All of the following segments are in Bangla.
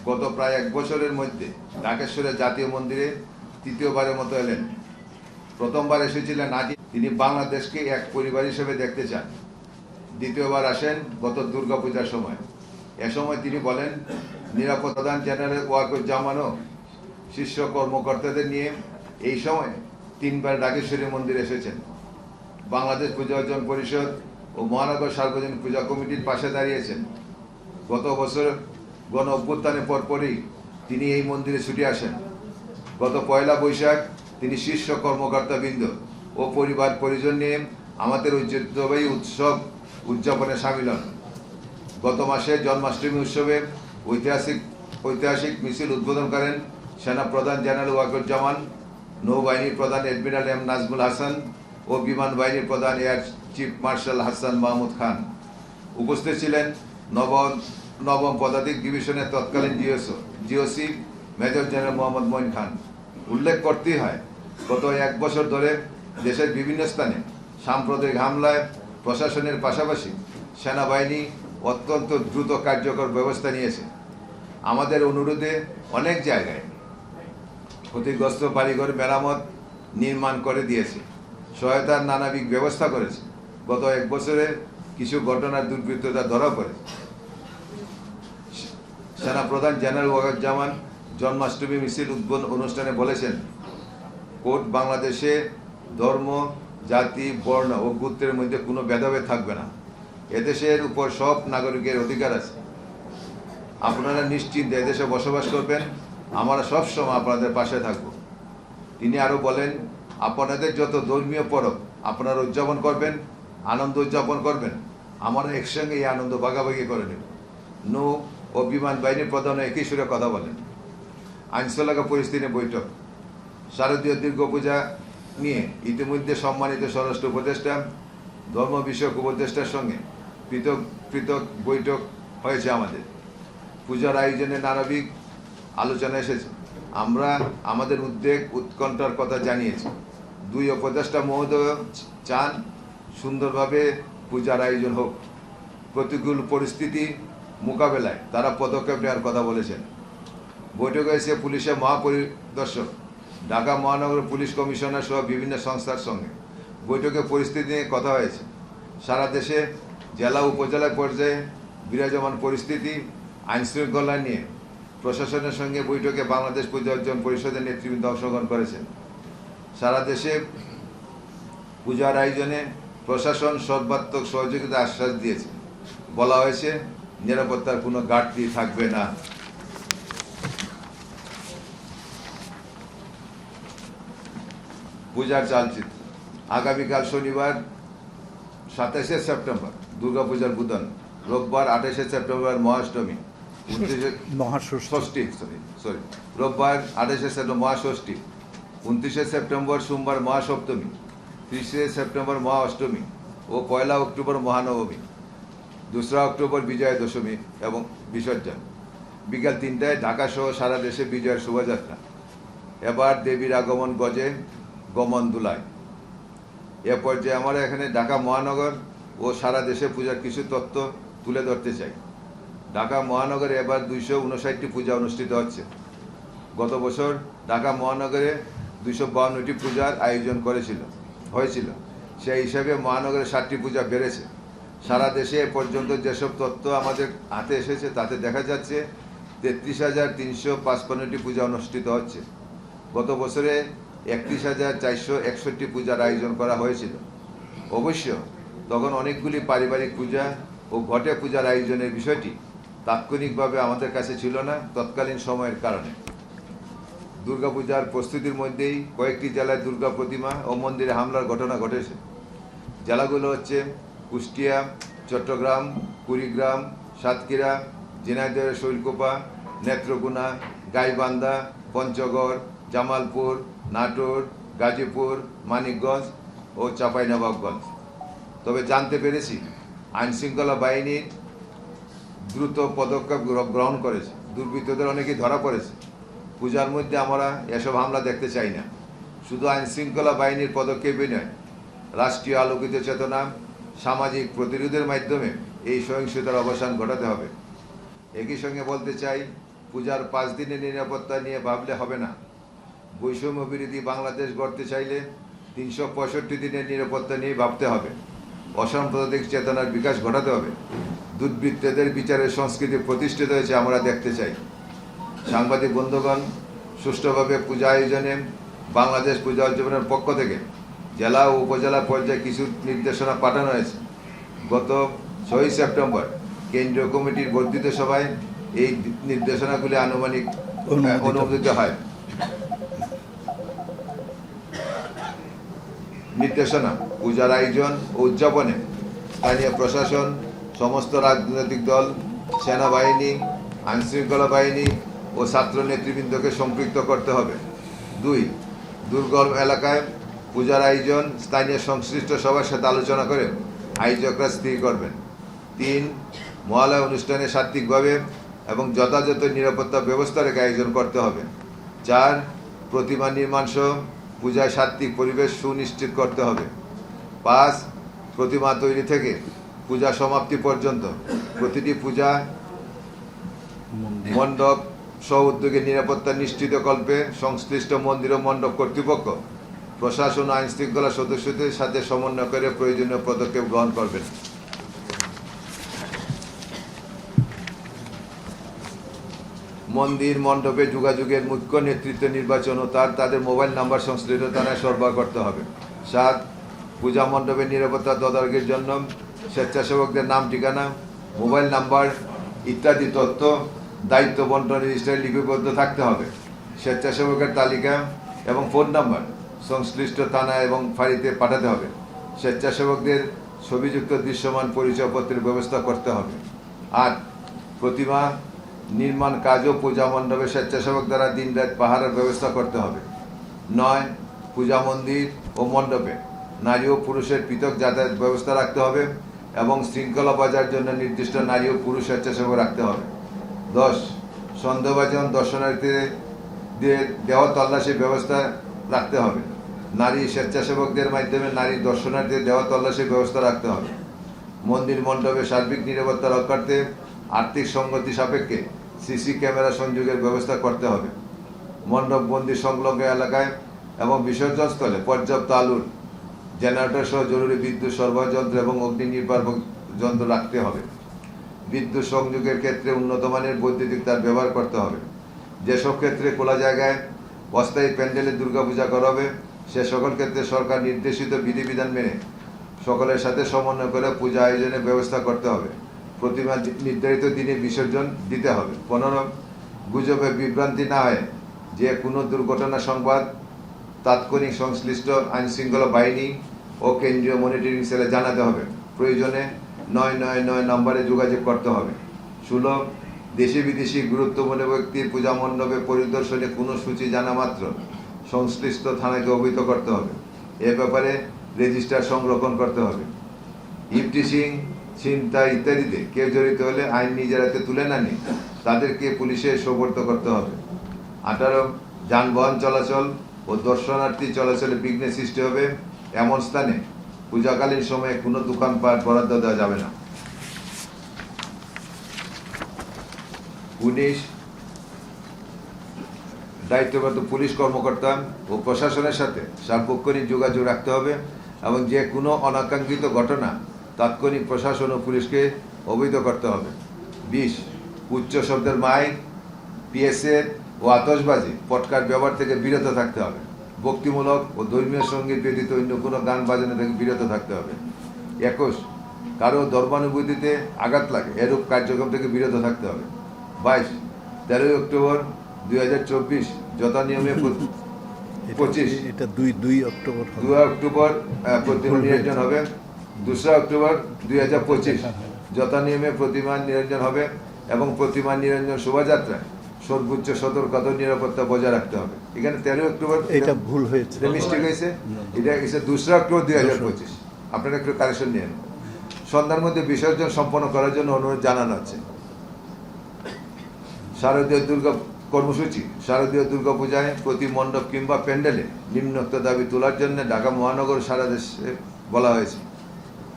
গত প্রায় এক বছরের মধ্যে ঢাকেশ্বরের জাতীয় মন্দিরে তৃতীয়বারের মতো এলেন। প্রথমবার এসেছিলেন আজই। তিনি বাংলাদেশকে এক পরিবার হিসেবে দেখতে চান। দ্বিতীয়বার আসেন গত দুর্গাপূজার সময়। এ সময় তিনি বলেন, নিরাপত্তা প্রধান জেনারেল ওয়াকুজ্জামানও শীর্ষ কর্মকর্তাদের নিয়ে এই সময় তিনবার ঢাকেশ্বরী মন্দিরে এসেছেন। বাংলাদেশ পূজা অর্জন পরিষদ ও মহানগর সার্বজনীন পূজা কমিটির পাশে দাঁড়িয়েছেন। গত বছর গণ অভ্যুত্থানের পরপরই তিনি এই মন্দিরে ছুটে আসেন। গত পয়লা বৈশাখ তিনি শীর্ষ কর্মকর্তাবৃন্দ ও পরিবার পরিজন নিয়ে আমাদের ঐতিহ্যবাহী উৎসব উদযাপনে সামিল হন। গত মাসে জন্মাষ্টমী উৎসবে ঐতিহাসিক মিছিল উদ্বোধন করেন সেনা প্রধান জেনারেল ওয়াকুজ্জামান, নৌবাহিনীর প্রধান এডমিরাল এম নাজমুল হাসান ও বিমান বাহিনীর প্রধান air chief marshal Hasan Mahmud Khan. উপস্থিত ছিলেন নবম পদাতিক ডিভিশনের তৎকালীন GOC major general Mohammad Moin Khan. উল্লেখ করতেই হয়, গত এক বছর ধরে দেশের বিভিন্ন স্থানে সাম্প্রদায়িক হামলায় প্রশাসনের পাশাপাশি সেনাবাহিনী অত্যন্ত দ্রুত কার্যকর ব্যবস্থা নিয়েছে। আমাদের অনুরোধে অনেক জায়গায় ক্ষতিগ্রস্ত বাড়িঘর মেরামত নির্মাণ করে দিয়েছে, সহায়তার নানাবিধ ব্যবস্থা করেছে। গত এক বছরে কিছু ঘটনার দুর্বৃত্ততা ধরা পড়েছে। সেনাপ্রধান জেনারেল ওয়াকুজ্জামান জন্মাষ্টমী মিছিল উদ্বোধন অনুষ্ঠানে বলেছেন, কোর্ট বাংলাদেশে ধর্ম, জাতি, বর্ণ ও গোত্রের মধ্যে কোনো ভেদাভেদ থাকবে না। এদেশের উপর সব নাগরিকের অধিকার আছে। আপনারা নিশ্চিন্তে এদেশে বসবাস করবেন, আমরা সবসময় আপনাদের পাশে থাকব। তিনি আরও বলেন, আপনাদের যত ধর্মীয় পরব আপনারা উদযাপন করবেন, আনন্দ উদযাপন করবেন, আমরা একসঙ্গে এই আনন্দ ভাগাভাগি করে নেব। নৌ ও বিমান বাহিনীর প্রধান একই সুরে কথা বলেন। আইনশৃঙ্খলা পরিস্থিতি বৈঠক। শারদীয় দুর্গাপূজা নিয়ে ইতিমধ্যে সম্মানিত স্বরাষ্ট্র উপদেষ্টা, ধর্ম বিষয়ক উপদেষ্টার সঙ্গে পৃথক পৃথক বৈঠক হয়েছে। পূজার আয়োজনে নানাবিধ আলোচনা এসেছে। আমরা আমাদের উদ্বেগ উৎকণ্ঠার কথা জানিয়েছি। দুই উপদেষ্টা মহোদয় চান সুন্দরভাবে পূজার আয়োজন হোক। প্রতিকূল পরিস্থিতি মোকাবেলায় তারা পদক্ষেপ নেওয়ার কথা বলেছেন। বৈঠকে হয়েছে পুলিশের মহাপরিদর্শক, ঢাকা মহানগর পুলিশ কমিশনার সহ বিভিন্ন সংস্থার সঙ্গে। বৈঠকে পরিস্থিতি নিয়ে কথা হয়েছে। সারা দেশে জেলা উপজেলা পর্যায়ে বিরাজমান পরিস্থিতি, আইনশৃঙ্খলা নিয়ে প্রশাসনের সঙ্গে বৈঠকে বাংলাদেশ পূজা অর্জন পরিষদের নেতৃবৃন্দ অংশগ্রহণ করেছেন। সারা দেশে পূজার আয়োজনে প্রশাসন সর্বাত্মক সহযোগিতা আশ্বাস দিয়েছে। বলা হয়েছে, নিরাপত্তার কোনো ঘাটতি থাকবে না। পূজার চালচিত্র। আগামীকাল শনিবার 27শে সেপ্টেম্বর দুর্গাপূজার বুধন, রোববার 28শে সেপ্টেম্বর মহাষ্টমী, রোববার 28শে সেপ্টেম্বর মহাষষ্ঠী, 29শে সেপ্টেম্বর সোমবার মহাসপ্তমী, 30শে সেপ্টেম্বর মহা অষ্টমী ও 1 অক্টোবর মহানবমী, 2 অক্টোবর বিজয়া দশমী এবং বিসর্জন। বিকাল 3টায় ঢাকা সহ সারা দেশে বিজয়ের শোভাযাত্রা। এবার দেবীর আগমন গজে, গমন দুলায়। এ পর্যায়ে আমরা এখানে ঢাকা মহানগর ও সারা দেশে পূজার কিছু তথ্য তুলে ধরতে চাই। ঢাকা মহানগরে এবার 259টি পূজা অনুষ্ঠিত হচ্ছে। গত বছর ঢাকা মহানগরে 252টি পূজার আয়োজন হয়েছিল। সেই হিসাবে মহানগরে 7টি পূজা বেড়েছে। সারা দেশে এ পর্যন্ত যেসব তথ্য আমাদের হাতে এসেছে তাতে দেখা যাচ্ছে 33,355টি পূজা অনুষ্ঠিত হচ্ছে। গত বছরে 31,461 পূজার আয়োজন করা হয়েছিল। অবশ্য তখন অনেকগুলি পারিবারিক পূজা ও ঘটে পূজার আয়োজনের বিষয়টি তাৎক্ষণিকভাবে আমাদের কাছে ছিল না তৎকালীন সময়ের কারণে। দুর্গাপূজার প্রস্তুতির মধ্যেই কয়েকটি জেলায় দুর্গা প্রতিমা ও মন্দিরে হামলার ঘটনা ঘটেছে। জেলাগুলো হচ্ছে কুষ্টিয়া, চট্টগ্রাম, কুড়িগ্রাম, সাতক্ষীরা, ঝিনাইদহের শৈলকুপা, নেত্রকোনা, গাইবান্ধা, পঞ্চগড়, জামালপুর, নাটোর, গাজীপুর, মানিকগঞ্জ ও চাঁপাইনবাবগঞ্জ। তবে জানতে পেরেছি আইনশৃঙ্খলা বাহিনী দ্রুত পদক্ষেপ গ্রহণ করেছে। দুর্বৃত্তদের অনেকেই ধরা পড়েছে। পূজার মধ্যে আমরা এসব হামলা দেখতে চাই না। শুধু আইনশৃঙ্খলা বাহিনীর পদক্ষেপই নয়, রাষ্ট্রীয় আলোকিত চেতনা, সামাজিক প্রতিরোধের মাধ্যমে এই সহিংসতার অবসান ঘটাতে হবে। একই সঙ্গে বলতে চাই, পূজার 5 দিনের নিরাপত্তা নিয়ে ভাবলে হবে না। বৈষম্য বিরোধী বাংলাদেশ গড়তে চাইলে 365 দিনের নিরাপত্তা নিয়ে ভাবতে হবে। অসাম্প্রদায়িক চেতনার বিকাশ ঘটাতে হবে। দুর্বৃত্তদের বিচারের সংস্কৃতি প্রতিষ্ঠিত হয়েছে আমরা দেখতে চাই। সাংবাদিক বন্ধুগণ, সুষ্ঠুভাবে পূজা আয়োজনে বাংলাদেশ পূজা উদযাপনের পক্ষ থেকে জেলা ও উপজেলা পর্যায়ে কিছু নির্দেশনা পাঠানো হয়েছে। গত 6 সেপ্টেম্বর কেন্দ্রীয় কমিটির বর্ধিত সভায় এই নির্দেশনাগুলি আনুমানিক অনুমোদিত হয়। নির্দেশনা: পূজার আয়োজন ও উদযাপনে স্থানীয় প্রশাসন, সমস্ত রাজনৈতিক দল, সেনাবাহিনী, আইনশৃঙ্খলা বাহিনী ও ছাত্র নেতৃবৃন্দকে সম্পৃক্ত করতে হবে। 2. দুর্গম এলাকায় পূজার আয়োজন স্থানীয় সংশ্লিষ্ট সবার সাথে আলোচনা করে আয়োজকরা স্থির করবেন। 3. মহালয়া অনুষ্ঠানে সাত্ত্বিকভাবে এবং যথাযথ নিরাপত্তা ব্যবস্থা রেখে আয়োজন করতে হবে। 4. প্রতিমা নির্মাণ সহ পূজায় সাত্ত্বিক পরিবেশ সুনিশ্চিত করতে হবে। 5. প্রতিমা তৈরি থেকে পূজা সমাপ্তি পর্যন্ত প্রতিটি পূজা মণ্ডপ সহ উদ্যোগে নিরাপত্তা নিশ্চিত কল্পে সংশ্লিষ্ট মন্দির ও মণ্ডপ কর্তৃপক্ষ, প্রশাসন ও আইন শৃঙ্খলা সদস্যদের সাথে সমন্বয় করে প্রয়োজনীয় পদক্ষেপ গ্রহণ করবেন। মন্দির মণ্ডপে যোগাযোগের মুখ্য নেতৃত্ব নির্বাচন ও তাদের মোবাইল নাম্বার সংশ্লিষ্ট থানায় সরবরাহ করতে হবে। 7. পূজা মণ্ডপের নিরাপত্তা তদারকির জন্য স্বেচ্ছাসেবকদের নাম, ঠিকানা, মোবাইল নাম্বার ইত্যাদি তথ্য দায়িত্ব বন্টন রেজিস্টারে লিপিবদ্ধ থাকতে হবে। স্বেচ্ছাসেবকের তালিকা এবং ফোন নাম্বার সংশ্লিষ্ট থানা এবং ফাঁড়িতে পাঠাতে হবে। স্বেচ্ছাসেবকদের ছবিযুক্ত দৃশ্যমান পরিচয়পত্রের ব্যবস্থা করতে হবে। 8. প্রতিমা নির্মাণ কাজ ও পূজা মণ্ডপে স্বেচ্ছাসেবক দ্বারা দিনরাত পাহারার ব্যবস্থা করতে হবে। 9. পূজা মন্দির ও মণ্ডপে নারী ও পুরুষের পৃথক যাতায়াত ব্যবস্থা রাখতে হবে এবং শৃঙ্খলা বজায়ের জন্য নির্দিষ্ট নারী ও পুরুষ স্বেচ্ছাসেবক রাখতে হবে। 10. সন্দেহভাজন দর্শনার্থীদের দেহ তল্লাশির ব্যবস্থা রাখতে হবে। নারী স্বেচ্ছাসেবকদের মাধ্যমে নারী দর্শনার্থীদের দেহ তল্লাশির ব্যবস্থা রাখতে হবে। মন্দির মণ্ডপে সার্বিক নিরাপত্তা রক্ষার্থে আর্থিক সঙ্গতি সাপেক্ষে সিসি ক্যামেরা সংযোগের ব্যবস্থা করতে হবে। মণ্ডপ মন্দির সংলগ্ন এলাকায় এবং বিসর্জনস্থলে পর্যাপ্ত আলোর জেনারেটর সহ জরুরি বিদ্যুৎ সরবরাহ যন্ত্র এবং অগ্নি নির্বাপক যন্ত্র রাখতে হবে। বিদ্যুৎ সংযোগের ক্ষেত্রে উন্নত মানের বৈদ্যুতিক তার ব্যবহার করতে হবে। যেসব ক্ষেত্রে খোলা জায়গায় অস্থায়ী প্যান্ডেলে দুর্গাপূজা করা হবে সে সকল ক্ষেত্রে সরকার নির্দেশিত বিধিবিধান মেনে সকলের সাথে সমন্বয় করে পূজা আয়োজনের ব্যবস্থা করতে হবে। প্রতিমা নির্ধারিত দিনে বিসর্জন দিতে হবে। 15. গুজবে বিভ্রান্তি না হয় যে কোনো দুর্ঘটনা সংবাদ তাৎক্ষণিক সংশ্লিষ্ট আইনশৃঙ্খলা বাহিনী ও কেন্দ্রীয় মনিটরিং সেলে জানাতে হবে। প্রয়োজনে 999 নম্বরে যোগাযোগ করতে হবে। 16. দেশি বিদেশি গুরুত্বপূর্ণ ব্যক্তির পূজা মণ্ডপে পরিদর্শনে কোনো সূচি জানা মাত্র সংশ্লিষ্ট থানাকে অবহিত করতে হবে। এ ব্যাপারে রেজিস্টার সংরক্ষণ করতে হবে। ইফটিজিং, ছিনতাই ইত্যাদিতে কেউ জড়িত হলে আইন নিজের হাতে তুলে না নিয়ে তাদেরকে পুলিশে সোপর্দ করতে হবে। 18. যানবাহন চলাচল ও দর্শনার্থী চলাচলে বিঘ্ন সৃষ্টি হবে এমন স্থানে পূজাকালীন সময়ে কোনো দোকানপাট বরাদ্দ দেওয়া যাবে না। 19. দায়িত্বরত পুলিশ কর্মকর্তা ও প্রশাসনের সাথে সার্বক্ষণিক যোগাযোগ রাখতে হবে এবং যে কোনো অনাকাঙ্ক্ষিত ঘটনা তাৎক্ষণিক প্রশাসন ও পুলিশকে অবহিত করতে হবে। 20. উচ্চ শব্দের মাইক, পিএসএ ও আতশবাজি পটকার ব্যবহার থেকে বিরত থাকতে হবে। ভক্তিমূলক ও ধর্মীয় সঙ্গীত ব্যতীত অন্য কোনো গান বাজানো থেকে বিরত থাকতে হবে। 21. কারো ধর্মানুভূতিতে আঘাত লাগে এরূপ কার্যক্রম থেকে বিরত থাকতে হবে। 22. 13 অক্টোবর 2024 যথা নিয়মে 25 এটা 2 অক্টোবর প্রতিমা নিরঞ্জন হবে। 2 অক্টোবর 2025 যথা নিয়মে প্রতিমা নিরঞ্জন হবে এবং প্রতিমা নিরঞ্জন শোভাযাত্রায় সর্বোচ্চ সতর্কতা নিরাপত্তা বজায় রাখতে হবে। এখানে 13 অক্টোবর এটা ভুল হয়েছে, মিস্টেক হয়েছে, এটা হচ্ছে 2 অক্টোবর 2025। আপনারা একটু কারেকশন নিন। সন্ধ্যার মধ্যে বিসর্জন সম্পন্ন করার জন্য অনুরোধ জানানো হচ্ছে। শারদীয় দুর্গা কর্মসূচি: শারদীয় দুর্গাপূজায় প্রতি মণ্ডপ কিংবা প্যান্ডেলে নিম্নোক্ত দাবি তোলার জন্য ঢাকা মহানগর সারা দেশে বলা হয়েছে।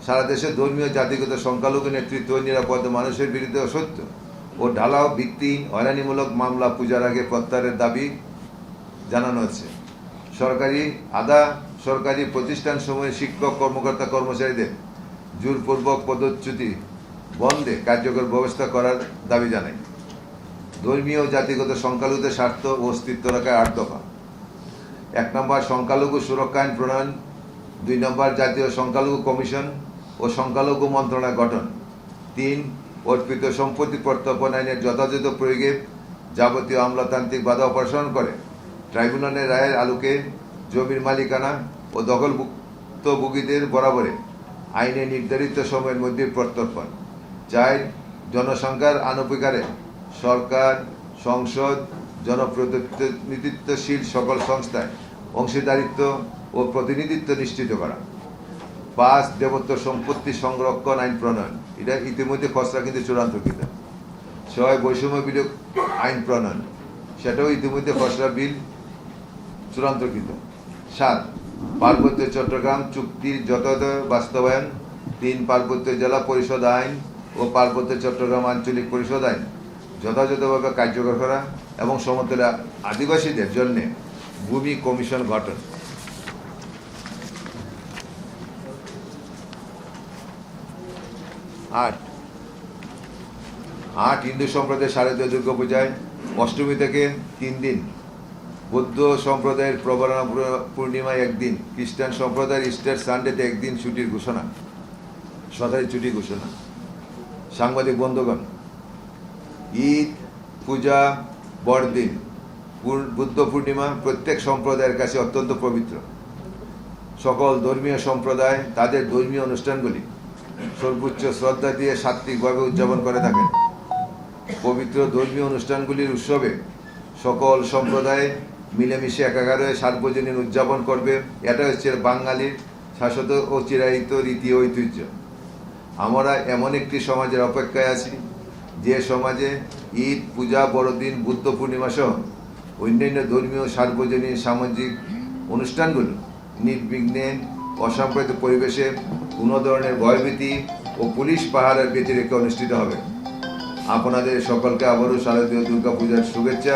সারা দেশে ধর্মীয় জাতিগত সংখ্যালঘু নেতৃত্ব ও নিরাপদ মানুষের বিরুদ্ধে অসত্য ও ও ঢালাও ভিত্তিহীন হয়রানিমূলক মামলা পূজার আগে প্রত্যাহারের দাবি জানানো হচ্ছে। সরকারি প্রতিষ্ঠান সমূহে শিক্ষক কর্মকর্তা কর্মচারীদের জোরপূর্বক পদচ্যুতি বন্ধে কার্যকর ব্যবস্থা করার দাবি জানাই। ধর্মীয় ও জাতিগত সংখ্যালঘুদের স্বার্থ ও অস্তিত্ব রাখায় 8 দফা। 1 নম্বর সংখ্যালঘু সুরক্ষা আইন প্রণয়ন। 2 নম্বর জাতীয় সংখ্যালঘু কমিশন ও সংখ্যালঘু মন্ত্রণালয় গঠন। 3 অর্পিত সম্পত্তি প্রত্যর্পণ আইনের যথাযথ প্রয়োগে যাবতীয় আমলাতান্ত্রিক বাধা অপসারণ করে ট্রাইব্যুনালের রায়ের আলোকে জমির মালিকানা ও দখলভুক্তভোগীদের বরাবরে আইনে নির্ধারিত সময়ের মধ্যে প্রত্যর্পণ। 4 জনসংখ্যার আনুপাতিকারে সরকার, সংসদ, জনপ্রতিনিধিত্বশীল সকল সংস্থায় অংশীদারিত্ব ও প্রতিনিধিত্ব নিশ্চিত করা। 5 দেবত্ব সম্পত্তি সংরক্ষণ আইন প্রণয়ন, এটা ইতিমধ্যে খসড়া কিন্তু চূড়ান্তকৃত। 6 বৈষম্য বিলোপ আইন প্রণয়ন, সেটাও ইতিমধ্যে খসড়া বিল চূড়ান্তকৃত। 7 পার্বত্য চট্টগ্রাম চুক্তির যথাযথ বাস্তবায়ন। 3 পার্বত্য জেলা পরিষদ আইন ও পার্বত্য চট্টগ্রাম আঞ্চলিক পরিষদ আইন যথাযথভাবে কার্যকর করা এবং সমতলে আদিবাসীদের জন্য ভূমি কমিশন গঠন। 8 হিন্দু সম্প্রদায়ের শারদীয় দুর্গাপূজায় অষ্টমী থেকে 3 দিন, বৌদ্ধ সম্প্রদায়ের প্রবরণা পূর্ণিমায় 1 দিন, খ্রিস্টান সম্প্রদায়ের ইস্টার সানডেতে 1 দিন ছুটির ঘোষণা, সরকারি ছুটি ঘোষণা। সাংবাদিক বন্ধুগণ, ঈদ, পূজা, বড়দিন, বুদ্ধ পূর্ণিমা প্রত্যেক সম্প্রদায়ের কাছে অত্যন্ত পবিত্র। সকল ধর্মীয় সম্প্রদায় তাদের ধর্মীয় অনুষ্ঠানগুলি সর্বোচ্চ শ্রদ্ধা দিয়ে সাত্ত্বিকভাবে উদযাপন করে থাকেন। পবিত্র ধর্মীয় অনুষ্ঠানগুলির উৎসবে সকল সম্প্রদায় মিলেমিশে একাকার হয়ে সার্বজনীন উদযাপন করবে, এটা হচ্ছে বাঙালির শাশ্বত ও চিরায়িত রীতি ও ঐতিহ্য। আমরা এমন একটি সমাজের অপেক্ষায় আছি যে সমাজে ঈদ, পূজা, বড়দিন, বুদ্ধ পূর্ণিমা সহ অন্যান্য ধর্মীয় সার্বজনীন সামাজিক অনুষ্ঠানগুলো নির্বিঘ্নে অসাম্প্রদায়িক পরিবেশে কোনো ধরনের ভয়ভীতি ও পুলিশ পাহারার ব্যতিরেকে অনুষ্ঠিত হবে। আপনাদের সকলকে আবারও শারদীয় দুর্গাপূজার শুভেচ্ছা